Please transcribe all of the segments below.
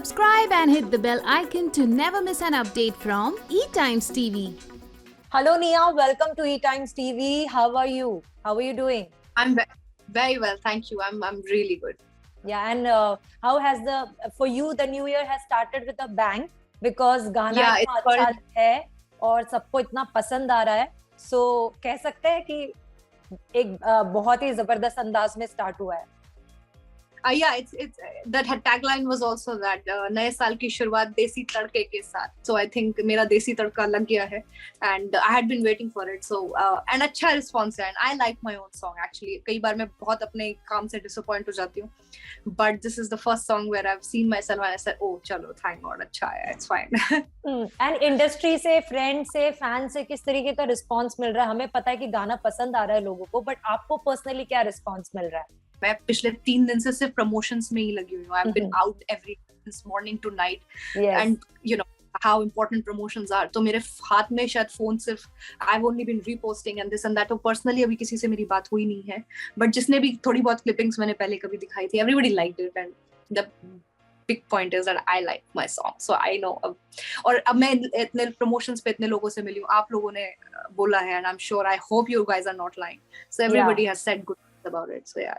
Subscribe and hit the bell icon to never miss an update from ETimes TV. Hello Nia, welcome to ETimes TV. How are you? How are you doing? I'm very well, thank you. I'm really good. Yeah, and how has for you the new year has started with a bang because गाना इतना अच्छा है और सबको इतना पसंद आ रहा है. So कह सकते हैं कि एक बहुत ही जबरदस्त अंदाज में स्टार्ट हुआ है. Yeah, it's that tagline was also that नए साल की शुरुआत देसी तड़के के साथ. So I think मेरा देसी तड़का लग गया है and I had been waiting for it. So and अच्छा response है and I like my own song actually. कई बार मैं बहुत अपने काम से disappoint हो जाती हूँ. But this is the first song where I've seen myself and I said, oh चलो thank God अच्छा है, it's fine. And industry से, friend से, fan से किस तरीके का response मिल रहा है? हमें पता है कि गाना पसंद आ रहा है लोगों को, but आपको personally क्या response मिल रहा है? मैं पिछले 3 दिन से सिर्फ प्रमोशंस में ही लगी हुई हूँ. I've been out every since morning to night. Yes. And you know how important promotions are. तो मेरे हाथ में शायद फोन सिर्फ I've only been reposting and this and that. तो personally अभी किसी से मेरी बात हुई नहीं है. But जिसने भी थोड़ी बहुत clippings मैंने पहले कभी दिखाई थी, everybody liked it and the big point is that I like my song. So I know. और अब मैं इतने promotions पे इतने लोगों से मिली हूँ. आप लोगों ने बोला है and I'm sure I hope you guys are not lying. So everybody has said good about it. So yeah.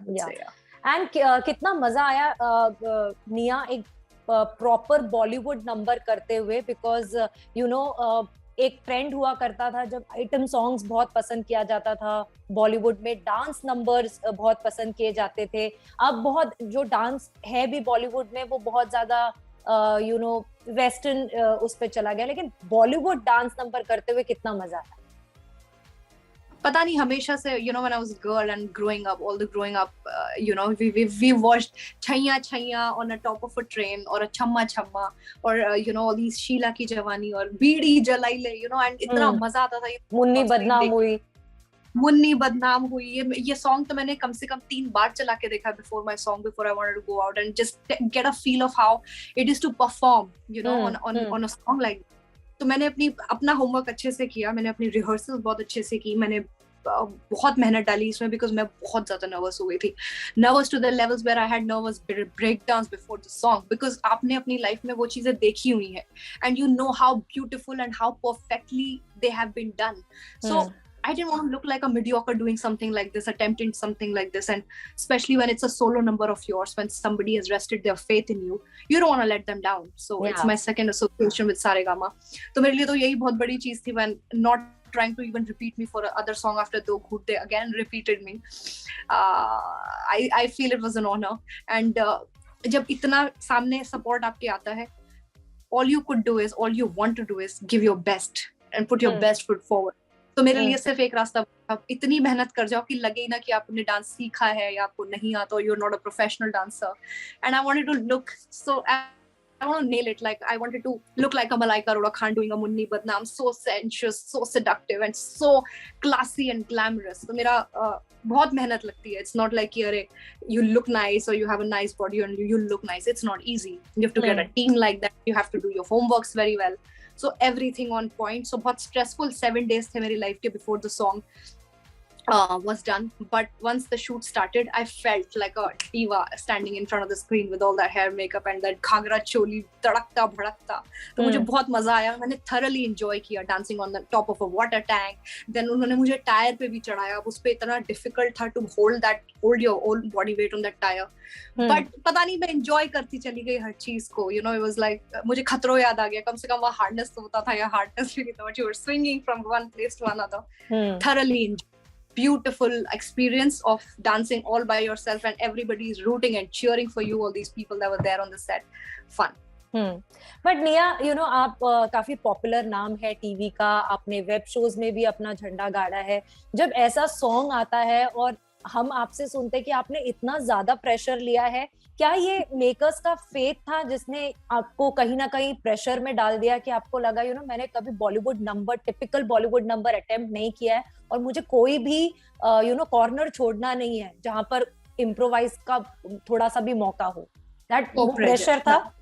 And कितना मजा आया निया एक प्रॉपर बॉलीवुड नंबर करते हुए because you know एक ट्रेंड हुआ करता था जब आइटम सॉन्ग्स बहुत पसंद किया जाता था बॉलीवुड में, डांस नंबर्स बहुत पसंद किए जाते थे. अब बहुत जो डांस है भी बॉलीवुड में वो बहुत ज्यादा यू नो वेस्टर्न उस पे चला गया, लेकिन बॉलीवुड डांस नंबर करते हुए कितना मजा आया. पता नहीं हमेशा से you know when I was a girl and growing up you know we watched Chaiyya Chaiyya on the top of a train और छम्मा छम्मा और you know all these Sheila की जवानी और बीड़ी जलाई ले you know and इतना मजा आता था. मुन्नी बदनाम हुई ये सॉन्ग तो मैंने कम से कम 3 बार चला के देखा before my song, before I wanted to go out and just get a feel of how it is to perform you know on a song like that. तो मैंने अपना होमवर्क अच्छे से किया, मैंने अपनी रिहर्सल बहुत अच्छे से की, मैंने बहुत मेहनत डाली इसमें बिकॉज मैं बहुत ज्यादा नर्वस हो गई थी. Nervous to the levels where I had nervous breakdowns before the song because आपने अपनी लाइफ में वो चीजें देखी हुई हैं and you know how beautiful and how perfectly they have been done. So I didn't want to look like a mediocre doing something like this, attempting something like this, and especially when it's a solo number of yours, when somebody has rested their faith in you, you don't want to let them down. So it's my second association with Saregama. तो मेरे लिए तो यही बहुत बड़ी चीज थी when not trying to even repeat me for another song after Do Ghut they again repeated me. I feel it was an honor and जब इतना सामने support आपके आता है, all you want to do is give your best and put your best foot forward. तो मेरे लिए सिर्फ एक रास्ता था, इतनी मेहनत कर जाओ कि लगे ना कि आपने डांस सीखा है या आपको नहीं आता, you're not a professional dancer. And I wanted to look so I want to nail it, like I wanted to look like a Malaika Arora Khan doing a Munni Badnaam, so sensuous, so seductive and so classy and glamorous. तो मेरा बहुत मेहनत लगती है. It's not like अरे you look nice or you have a nice body and you look nice. It's not easy. You have to get a team like that. You have to do your homeworks very well. So everything on point. So बहुत stressful 7 days थे मेरी life के before the song was done. But once the shoot started, I felt like a diva standing in front of the screen with all that hair, makeup and that ghagra choli तड़कता भड़कता. तो मुझे बहुत मजा आया. मैंने thoroughly enjoy किया dancing on the top of a water tank. Then उन्होंने मुझे tyre पे भी चढ़ाया. उस पे इतना difficult था to hold your own body weight on that tire. But पता नहीं मैं enjoy करती चली गई हर चीज को. You know, it was like मुझे खतरों याद आ गया. कम से कम वहाँ hardness तो होता था या hardness भी नहीं था. But you were swinging from one place to another. Thoroughly enjoy. Beautiful experience of dancing all by yourself and everybody is rooting and cheering for you, all these people that were there on the set. Fun. But Nia, you know आप काफी popular नाम है TV का, आपने web shows में भी अपना झंडा गाड़ा है. जब ऐसा सॉन्ग आता है और हम आपसे सुनते कि आपने इतना ज्यादा प्रेशर लिया है, क्या ये मेकर्स का फेथ था जिसने आपको कहीं ना कहीं प्रेशर में डाल दिया कि आपको लगा यू नो मैंने कभी Bollywood number, typical Bollywood number attempt नहीं किया है और मुझे कोई भी यू नो कॉर्नर छोड़ना नहीं है जहां पर इम्प्रोवाइज का थोड़ा सा भी मौका हो? दैट प्रेशर था.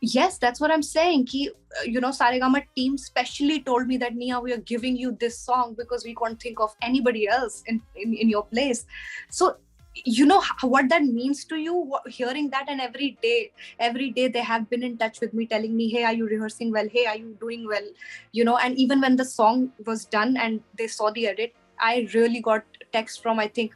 Yes, that's what I'm saying. You know, Saregama team specially told me that Nia, we are giving you this song because we can't think of anybody else in your place. So you know what that means to you, hearing that. And every day they have been in touch with me, telling me, hey, are you rehearsing well, hey, are you doing well, you know. And even when the song was done and they saw the edit, I really got text from, I think,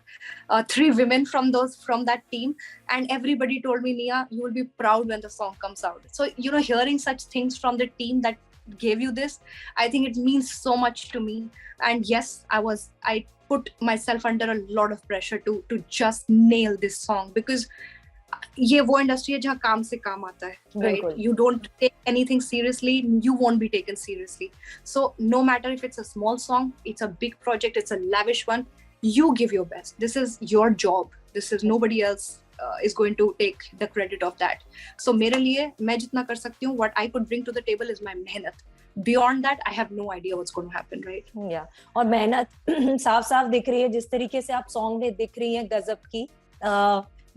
3 women from that team, and everybody told me, Nia, you will be proud when the song comes out. So, you know, hearing such things from the team that gave you this, I think it means so much to me. And yes, I put myself under a lot of pressure to just nail this song, because ये वो industry है जहाँ काम से काम आता है, right? You don't take anything seriously, you won't be taken seriously. So no matter if it's a small song, it's a big project, it's a lavish one, you give your best. This is your job. This is nobody else is going to take the credit of that. So मेरे लिए मैं जितना कर सकती हूँ, what I could bring to the table is my मेहनत. Beyond that, I have no idea what's going to happen, right? Yeah. और मेहनत साफ साफ दिख रही है, जिस तरीके से आप सॉन्ग में दिख रही हैं गजब की,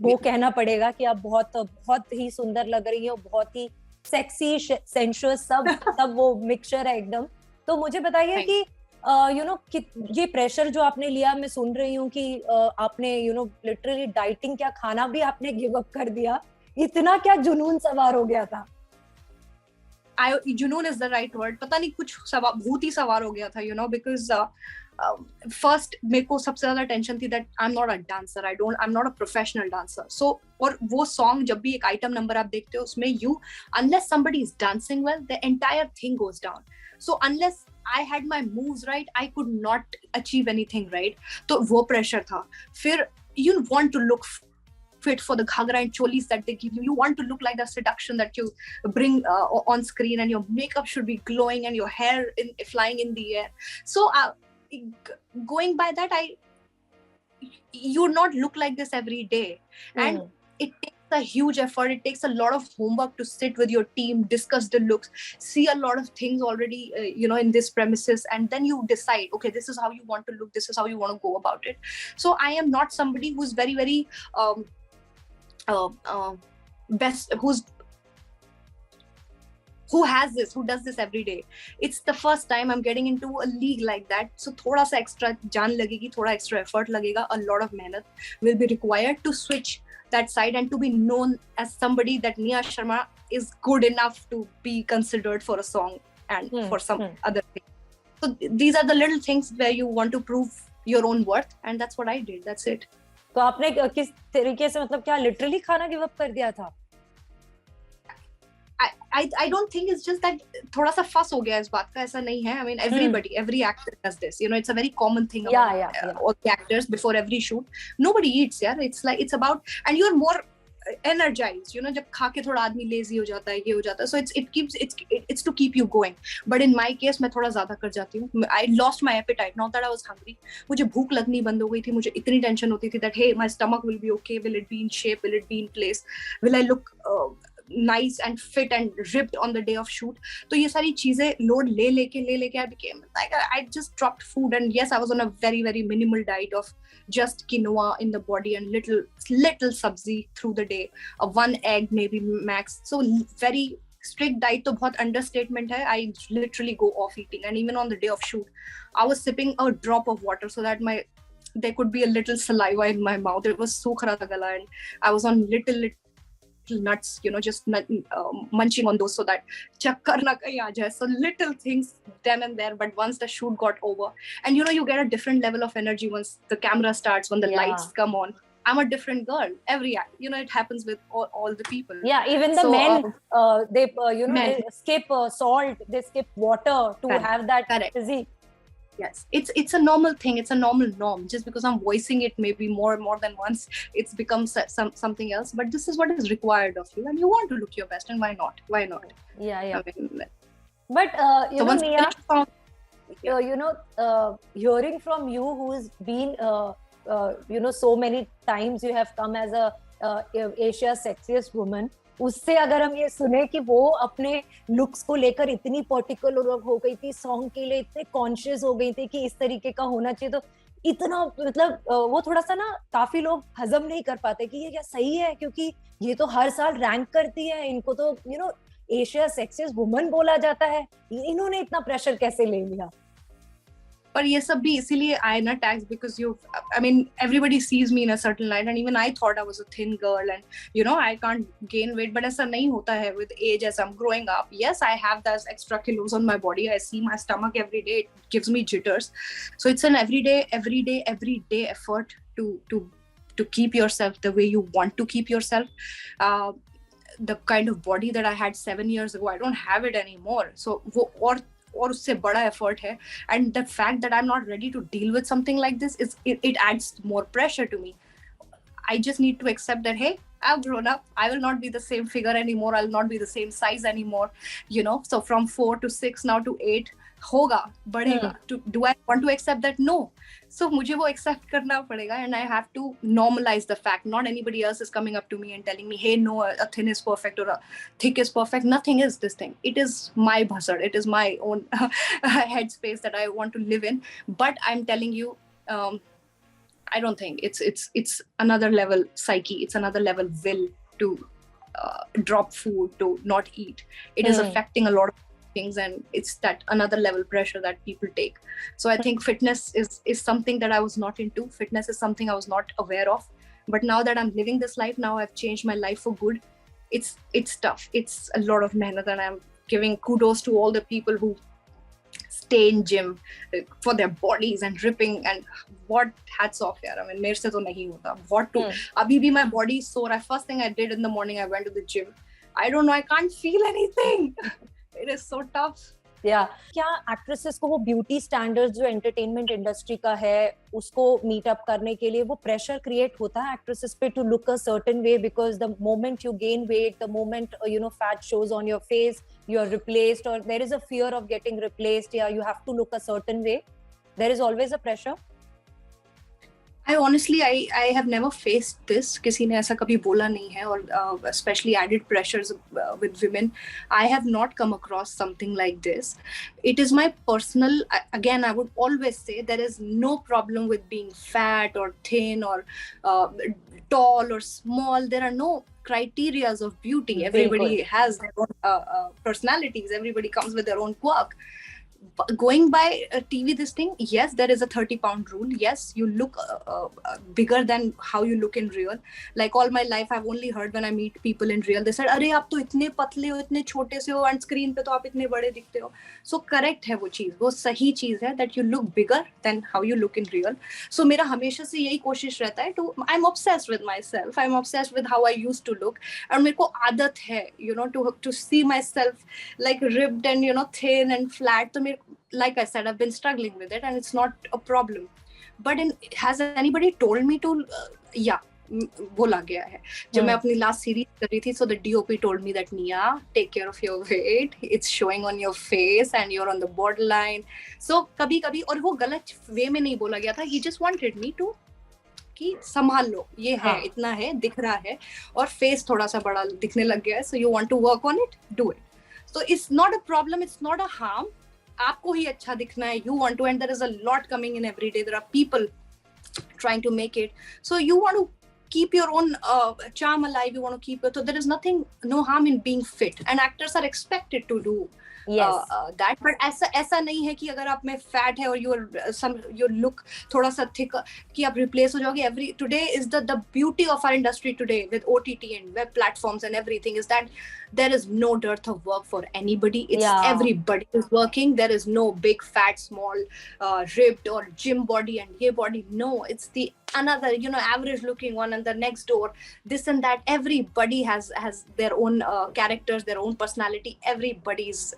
वो कहना पड़ेगा कि आप बहुत ही सुंदर लग रही हो, बहुत ही सेक्सी, सेंशुअस, सब वो मिक्सचर है एकदम. तो मुझे बताइए कि यू नो ये प्रेशर जो आपने लिया, मैं सुन रही हूँ कि आपने यू नो लिटरली डाइटिंग, क्या खाना भी आपने गिव अप कर दिया, इतना क्या जुनून सवार हो गया था? जुनून is the right word. पता नहीं कुछ भूत ही सवार हो गया था, you know, because first मेरे को सबसे ज्यादा टेंशन थी that I'm not a dancer, I'm not a professional dancer. So और वो song जब भी एक आइटम नंबर आप देखते हो उसमें, unless somebody is dancing well, the entire thing goes down. So unless I had my moves right, I could not achieve anything, right? तो वो pressure था. फिर you want to look fit for the ghagra and cholis that they give you. You want to look like the seduction that you bring on screen, and your makeup should be glowing and your hair flying in the air. So going by that, you not look like this every day. And it takes a huge effort. It takes a lot of homework to sit with your team, discuss the looks, see a lot of things already, you know, in this premises, and then you decide, okay, this is how you want to look, this is how you want to go about it. So I am not somebody who's very, very who does this every day. It's the first time I'm getting into a league like that. So thoda sa extra jaan lagegi, thoda extra effort lagega, a lot of mehnat will be required to switch that side and to be known as somebody that Nia Sharma is good enough to be considered for a song and for some other thing. So these are the little things where you want to prove your own worth, and that's what I did. That's it. तो आपने किस तरीके से, मतलब क्या literally खाना give up कर दिया था? I don't think it's just that थोड़ा सा फस हो गया इस बात का, ऐसा नहीं है. I mean, every actor does this. You know, it's a very common thing among all the actors before every shoot. Nobody eats, yeah. It's like, it's about, and you're more energized, you know, जब खा के थोड़ा आदमी lazy हो जाता है, ये हो जाता है. So it's to keep you going. But in my case, मैं थोड़ा ज़्यादा कर जाती हूँ. I lost my appetite, not that I was hungry. मुझे भूख लगनी बंद हो गई थी. मुझे इतनी टेंशन होती थी that hey, my stomach will be okay. Will it be in shape? Will it be in place? Will I look nice and fit and ripped on the day of shoot? तो ये सारी चीजें load ले लेके I became like, I just dropped food. And yes, I was on a very, very minimal diet of just quinoa in the body and little sabzi through the day, one egg maybe max. So very strict diet तो बहुत understatement है. I literally go off eating, and even on the day of shoot I was sipping a drop of water so that there could be a little saliva in my mouth. It was so khara tha gala, and I was on little nuts, you know, just munching on those so that chakkar na kahin aa jaye. So little things then and there. But once the shoot got over, and you know, you get a different level of energy once the camera starts, when the lights come on. I'm a different girl. You know, it happens with all the people. Yeah, even the men, they you know, they skip salt, they skip water to have that physique. Yes, it's a normal thing. It's a normal norm. Just because I'm voicing it maybe more than once, it's become something else. But this is what is required of you, and you want to look your best, and why not? Why not? Yeah. I mean, but you know, Nia, you know, hearing from you, who's been you know, so many times you have come as a Asia's sexiest woman. उससे अगर हम ये सुने कि वो अपने looks को लेकर इतनी पर्टिकुलर हो गई थी, सॉन्ग के लिए इतने कॉन्शियस हो गई थी कि इस तरीके का होना चाहिए, तो इतना, मतलब वो थोड़ा सा ना काफी लोग हजम नहीं कर पाते कि ये क्या सही है, क्योंकि ये तो हर साल रैंक करती है, इनको तो you know Asia sexiest woman बोला जाता है, इन्होंने इतना प्रेशर कैसे ले लिया? पर ये सब भी इसीलिए आए ना tags, because you, I mean, everybody sees me in a certain light, and even I thought I was a thin girl, and I can't gain weight, but ऐसा नहीं होता है with age as I'm growing up. Yes, I have those extra kilos on my body. I see my stomach every day. It gives me jitters. So it's an everyday effort to keep yourself the way you want to keep yourself. The kind of body that I had 7 years ago, I don't have it anymore. So वो और उससे बड़ा effort है, and the fact that I'm not ready to deal with something like this it adds more pressure to me. I just need to accept that, hey, I've grown up. I will not be the same figure anymore. I'll not be the same size anymore. So from 4 to 6 now to 8 होगा, बढ़ेगा. Do I want to accept that? No. So मुझे वो accept करना पड़ेगा, and I have to normalize the fact. Not anybody else is coming up to me and telling me, hey, no, a thin is perfect or a thick is perfect. Nothing is this thing. It is my bhasad. It is my own headspace that I want to live in. But I'm telling you, I don't think it's another level psyche. It's another level will to drop food, to not eat. It is affecting a lot of things, and it's that another level pressure that people take. So I think fitness is something that I was not into. Fitness is something I was not aware of. But now that I'm living this life, now I've changed my life for good. It's tough. It's a lot of mehnat, and I'm giving kudos to all the people who stay in gym for their bodies and ripping, and what hats off yaar. I mean, मेरे से तो नहीं होता. What to? अभी भी my body is sore. First thing I did in the morning, I went to the gym. I don't know. I can't feel anything. It is so tough. Yeah. क्या actresses को वो beauty standards जो entertainment industry का है उसको meet up करने के लिए वो प्रेशर क्रिएट होता है एक्ट्रेसेस पे to look a certain way, because the moment you gain weight, the moment fat shows on your face, you are replaced, or there is a fear of getting replaced, you have to look a certain way. There is always a pressure. I honestly have never faced this. किसी ने ऐसा कभी बोला नहीं है, और especially added pressures with women. I have not come across something like this. It is my personal. Again, I would always say there is no problem with being fat or thin or tall or small. There are no criterias of beauty. Everybody has their own personalities. Everybody comes with their own quirk. Going by TV, this thing, yes, there is a 30-pound rule. Yes, you look bigger than how you look in real. Like all my life, I've only heard when I meet people in real, they said, "अरे आप तो इतने पतले हो, इतने छोटे से हो, and screen पे तो आप इतने बड़े दिखते हो." So correct है वो चीज, वो सही चीज है that you look bigger than how you look in real. So मेरा हमेशा से यही कोशिश रहता है to, I'm obsessed with myself. I'm obsessed with how I used to look. और मेरे को आदत है, to see myself like ribbed and thin and flat. तो मेरे, like I said, I've been struggling with it, and it's not a problem. But has anybody told me to? Yeah, बोला गया है. जब मैं अपनी last series कर रही थी, so the DOP told me that, Nia, take care of your weight. It's showing on your face, and you're on the borderline. So कभी-कभी, और वो गलत way में नहीं बोला गया था. He just wanted me to कि संभाल लो, ये है, इतना है, दिख रहा है, और face थोड़ा सा बड़ा दिखने लग गया है. So you want to work on it? Do it. So it's not a problem. It's not a harm. आपको ही अच्छा दिखना है, you want to, and there is a lot coming in every day. There are people trying to make it, so you want to keep your own charm alive. You want to keep it, so there is no harm in being fit, and actors are expected to do that. But ऐसा नहीं है कि अगर आप में fat है और your look थोड़ा सा thick कि आप replace हो जाओगे. Today is the beauty of our industry today with OTT and web platforms and everything is that there is no dearth of work for anybody. It's everybody is working. There is no big, fat, small, ripped or gym body and ye body. No, it's the another, average looking one and the next door, this and that. Everybody has their own characters, their own personality. Everybody's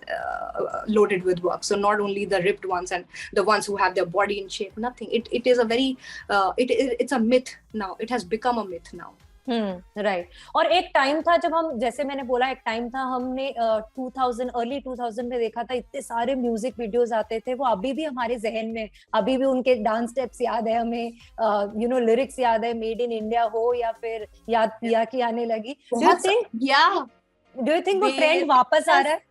loaded with work. So not only the ripped ones and the ones who have their body in shape, nothing. It is a very, it's a myth now. It has become a myth now. Right. और एक time था जब हम, जैसे मैंने बोला, एक time था हमने अर्ली 2000 में देखा था, इतने सारे म्यूजिक वीडियोस आते थे, वो अभी भी हमारे जहन में, अभी भी उनके डांस स्टेप्स याद है हमें, लिरिक्स याद है, मेड इन इंडिया हो या फिर याद पिया की आने लगी. डू यू थिंक वो ट्रेंड वापस आ रहा है?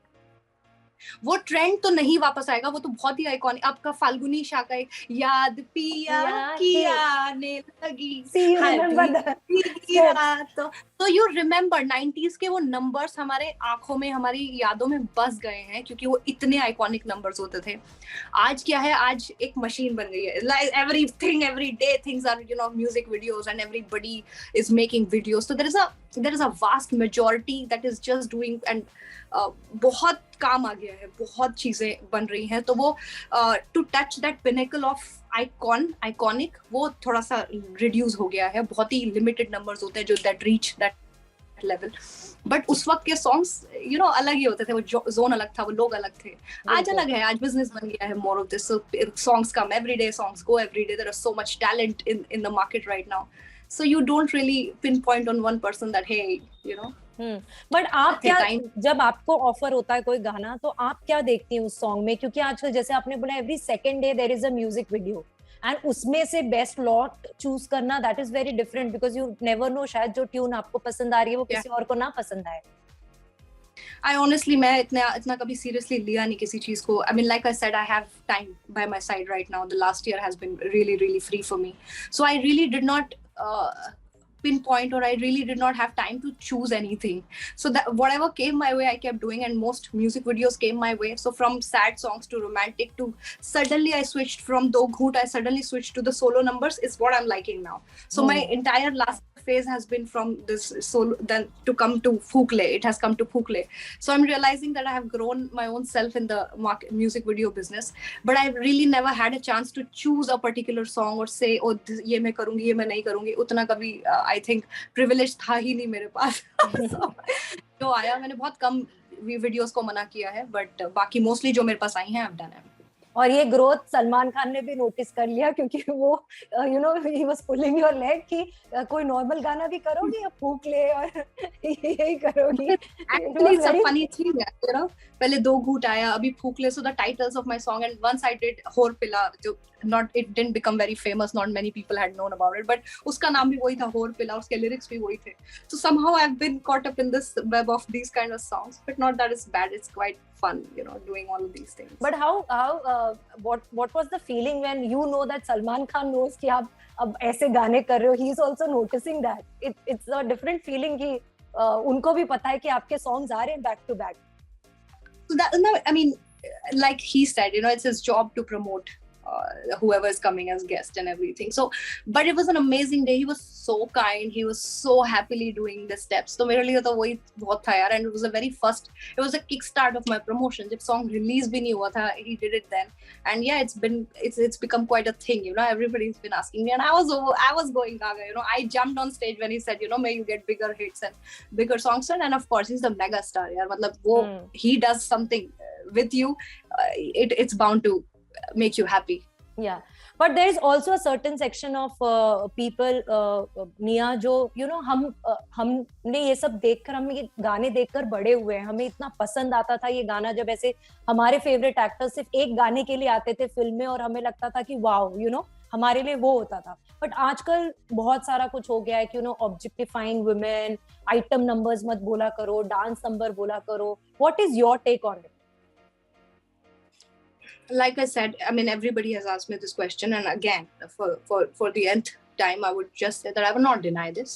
वो ट्रेंड तो नहीं वापस आएगा, वो तो बहुत ही आइकॉनिक। आपका फाल्गुनी शाह का एक याद पिया किया आने लगी, तो यू रिमेम्बर 90s के वो नंबर्स हमारे आंखों में, हमारी यादों में बस गए हैं, क्योंकि वो इतने आइकॉनिक नंबर्स होते थे। आज क्या है, आज एक मशीन बन गई है, like everything, every day things are, you know, music videos and everybody is making videos, so there is a vast majority that is just doing, and बहुत काम आ गया है, बहुत चीजें बन रही हैं, तो वो to touch that pinnacle of iconic, वो थोड़ा सा रिड्यूस हो गया है। बहुत ही लिमिटेड नंबर्स होते हैं जो that reach that level, but उस वक्त के सॉन्ग्स यू नो अलग ही होते थे, वो जोन अलग था, वो लोग अलग थे। आज अलग है, आज बिजनेस बन गया है more of this, songs come every day, songs go every day, there are so much talent in the market right now, so you don't really pinpoint on one person that hey, you know. But आप क्या, जब आपको offer होता है कोई गाना, तो आप क्या देखती हैं उस सॉन्ग में? क्योंकि आजकल जैसे आपने बोला every second day there is a music video, and उसमें से बेस्ट लॉट चूज करना, that is very different, because you never know, शायद जो ट्यून आपको पसंद आ रही है वो किसी और को ना पसंद आए। I honestly, मैं इतना कभी seriously लिया नहीं किसी चीज को। I mean, like I said, I have time by my side right now. The last year has been really free for me, so I really did not pinpoint, or I really did not have time to choose anything. So that whatever came my way, I kept doing, and most music videos came my way. So from sad songs to romantic to suddenly I switched from Do Ghoot, I suddenly switched to the solo numbers. Is what I'm liking now. So my entire last phase has been from this solo, then to come to Phoonkh. It has come to Phoonkh. So I'm realizing that I have grown my own self in the music video business, but I really never had a chance to choose a particular song or say, oh, ये मैं करूँगी, ये मैं नहीं करूँगी। उतना कभी I think privilege था ही नहीं मेरे पास। So, जो आया, मैंने बहुत कम वीडियोस को मना किया है, but बाकी mostly जो मेरे पास आई हैं I've done it. और ये ग्रोथ सलमान खान ने भी नोटिस कर लिया, क्योंकि वो you know he was pulling your leg कि कोई नॉर्मल गाना भी करोगी या फूंक ले और यही करोगी। Actually it's a funny thing, you know, पहले दो घूट आया, अभी फूंक ले, so the titles of my song, and once I did होर पिला, जो not, it didn't become very famous, not many people had known about it, but उसका नाम भी वही था, होर पिला, उसके लिरिक्स भी वही थे। So somehow I've been caught up in this web of these kind of songs, but not that it's bad, it's quite fun, you know, doing all of these things. But what was the feeling when you know that Salman Khan knows कि आप अब ऐसे गाने कर रहे हो? He is also noticing that. It's a different feeling कि उनको भी पता है कि आपके songs आ रहे हैं back to back. So that, no, I mean, like he said, you know, it's his job to promote whoever is coming as guest and everything. So, but it was an amazing day. He was so kind. He was so happily doing the steps. So मेरे लिए तो वही बहुत था यार, and it was a very first, it was a kickstart of my promotion. जब song release भी नहीं हुआ था, he did it then, and yeah, it's become quite a thing. You know, everybody's been asking me, and I was going gaga. You know, I jumped on stage when he said, you know, may you get bigger hits and bigger songs, and of course he's the mega star. यार, मतलब वो he does something with you, it's bound to make you happy. Yeah, but there is also a certain section of people, Nia, जो you know, हमने ये सब देखकर, हम ये गाने देखकर बड़े हुए हैं, हमें इतना पसंद आता था ये गाना। जब ऐसे हमारे फेवरेट एक्टर्स सिर्फ एक गाने के लिए आते थे फिल्म में, और हमें लगता था कि वाओ, यू नो, हमारे लिए वो होता था। बट आजकल बहुत सारा कुछ हो गया है कि you know, objectifying women, item numbers मत बोला करो, डांस नंबर बोला करो। What is your take on it? Like I said, I mean, everybody has asked me this question, and again, for the nth time, I would just say that I will not deny this.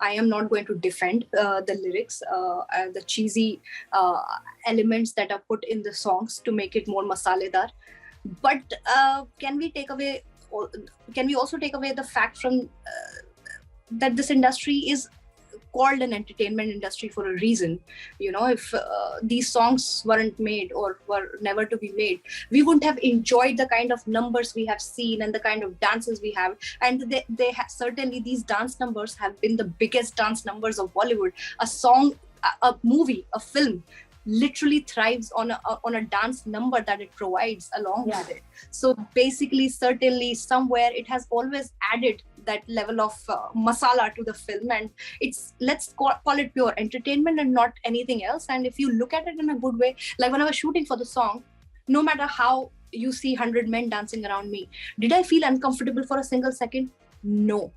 I am not going to defend the lyrics, the cheesy elements that are put in the songs to make it more masaledar. But can we also take away the fact from that this industry is called an entertainment industry for a reason? You know, if these songs weren't made or were never to be made, we wouldn't have enjoyed the kind of numbers we have seen and the kind of dances we have. And they certainly, these dance numbers have been the biggest dance numbers of Bollywood. A song, a movie, a film literally thrives on a dance number that it provides along with it. So basically, certainly somewhere it has always added that level of masala to the film, and it's, let's call it pure entertainment and not anything else. And if you look at it in a good way, like when I was shooting for the song, no matter how you see 100 men dancing around me, did I feel uncomfortable for a single second? No.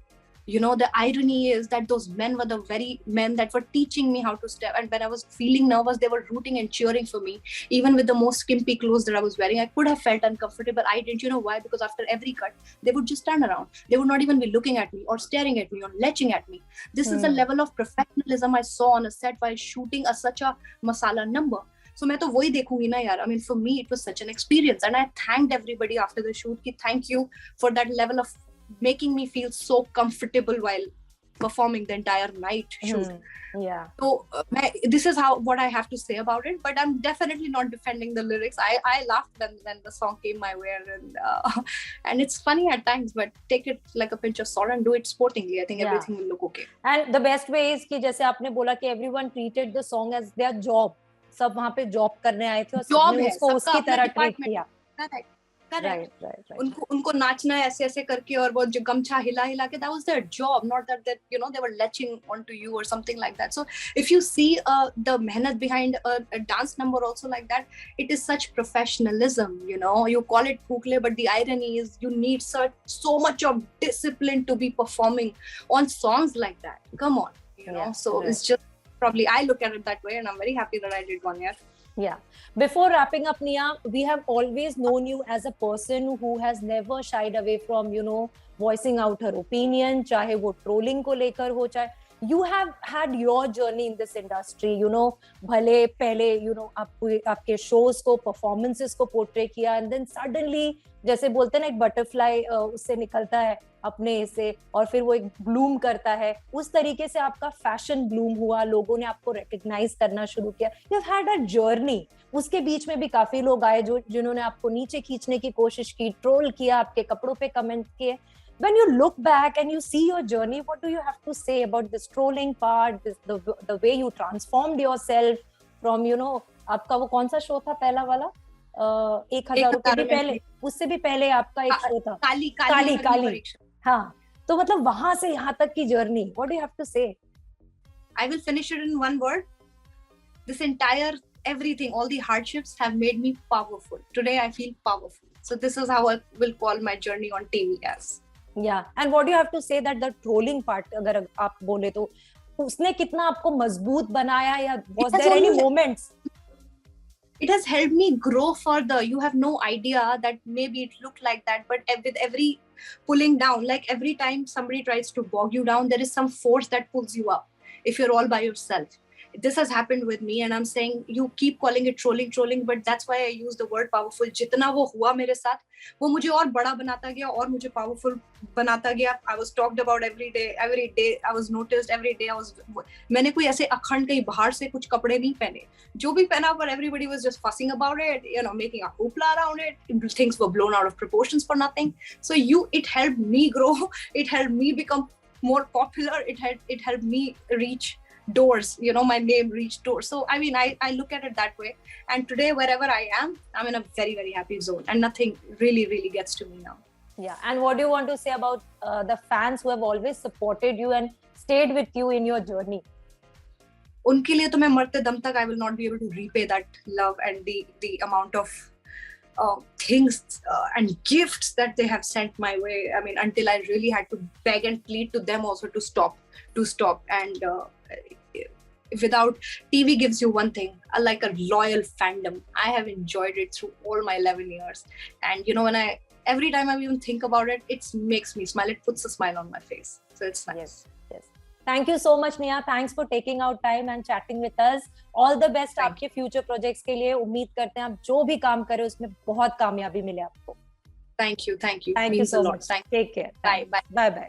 You know, the irony is that those men were the very men that were teaching me how to step. And when I was feeling nervous, they were rooting and cheering for me. Even with the most skimpy clothes that I was wearing, I could have felt uncomfortable. I didn't. You know why? Because after every cut, they would just turn around. They would not even be looking at me or staring at me or leching at me. This is the level of professionalism I saw on a set while shooting such a masala number. So मैं तो वही देखूंगी ना यार. I mean, for me, it was such an experience. And I thanked everybody after the shoot कि thank you for that level of making me feel so comfortable while performing the entire night shoot. Yeah. So this is what I have to say about it. But I'm definitely not defending the lyrics. I laughed when the song came my way, and it's funny at times. But take it like a pinch of salt and do it sportingly. I think everything will look okay. And the best way is कि जैसे आपने बोला कि everyone treated the song as their job. सब वहाँ पे job करने आए थे और सबने उसको उसकी तरह treat किया. Right. उनको नाचना है ऐसे करके और वो जो गमछा हिला के, that was their job, not that you know they were leching onto you or something like that. So if you see the mehnat behind a dance number also like that, it is such professionalism. You know, you call it Phoonkh, but the irony is you need so much of discipline to be performing on songs like that. Come on, you know. So it's just probably I look at it that way, and I'm very happy that I did one year. Yeah. Before wrapping up, Nia, we have always known you as a person who has never shied away from, you know, voicing out her opinion, चाहे वो trolling को लेकर हो, चाहे you have had your journey in this industry, you know, भले पहले, you know, आपके shows को, performances को portray किया, and then suddenly, जैसे बोलते हैं ना, एक butterfly उससे निकलता है अपने से, और फिर वो एक bloom करता है, उस तरीके से आपका fashion bloom हुआ, लोगों ने आपको recognize करना शुरू किया. You've had a journey. उसके बीच में भी काफी लोग आए जिन्होंने आपको नीचे खींचने की कोशिश की, troll किया, आपके कपड़ों पे comment किए. When you look back and you see your journey, what do you have to say about this trolling part, the way you transformed yourself from, you know, आपका वो कौन सा शो था पहला वाला? 1000 रुपए भी पहले, उससे भी पहले आपका एक शो था काली. हाँ, तो मतलब वहां से यहाँ तक की journey, what do you have to say? I will finish it in one word. This entire everything, all the hardships have made me powerful. Today I feel powerful. So this is how I will call my journey on TV as. Yeah, and what do you have to say that the trolling part, अगर आप बोले तो उसने कितना आपको मजबूत बनाया, या was there any moments? It has helped me grow further. You have no idea that maybe it looked like that, but with every pulling down, like every time somebody tries to bog you down, there is some force that pulls you up if you're all by yourself. This has happened with me, and I'm saying you keep calling it trolling, but that's why I use the word powerful. जितना वो हुआ मेरे साथ, वो मुझे और बड़ा बनाता गया और मुझे powerful बनाता गया. I was talked about every day. I was noticed every day. मैंने कोई ऐसे अखंड कहीं बाहर से कुछ कपड़े नहीं पहने. जो भी पहना, but everybody was just fussing about it, you know, making a hoopla around it. Things were blown out of proportions for nothing. So it helped me grow. It helped me become more popular. It helped me reach doors, you know, my name reached doors. So I mean, I look at it that way, and today wherever I am, I'm in a very, very happy zone, and nothing really gets to me now. Yeah. And what do you want to say about the fans who have always supported you and stayed with you in your journey? उनके लिए तो मैं मरते दम तक I will not be able to repay that love and the amount of things and gifts that they have sent my way. I mean, until I really had to beg and plead to them also to stop. And without TV gives you one thing, like a loyal fandom. I have enjoyed it through all my 11 years, and you know, every time I even think about it, it makes me smile. It puts a smile on my face. So it's nice. Yes. Thank you so much, Nia. Thanks for taking out time and chatting with us. All the best आपके future projects के लिए. उम्मीद करते हैं आप जो भी काम करें उसमें बहुत कामयाबी मिले आपको. Thank you. Thank you so much. Take care. Bye. Bye.